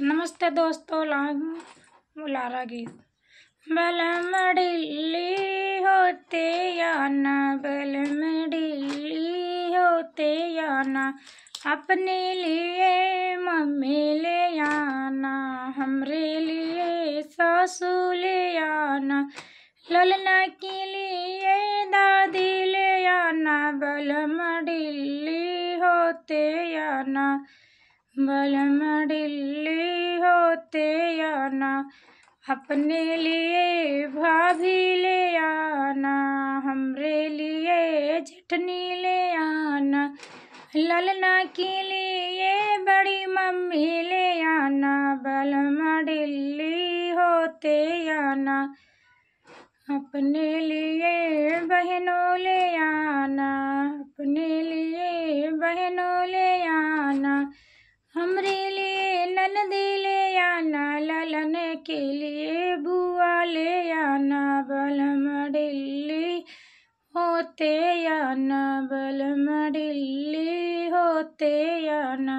नमस्ते दोस्तों, लारा गीत। बलमडिल्ली होते याना, बलमडिल्ली होते याना, अपने लिए मम्मी ले आना, हमरे लिए सासू ले आना, ललना के लिए दादी ले आना, बलमडिल्ली होते याना, बलमडिल्ली होते आना, अपने लिए भाभी ले आना, हमरे लिए चटनी ले आना, ललना के लिए बड़ी मम्मी ले आना, बलमडिल्ली होते आना, अपने लिए बहनों ले आना, अपने लिए बहनों ले आना, हमरे लिए ननदी ले आना, ललन के लिए बुआ ले आना, बलमडिल्ली होते आना, बलमडिल्ली होते आना।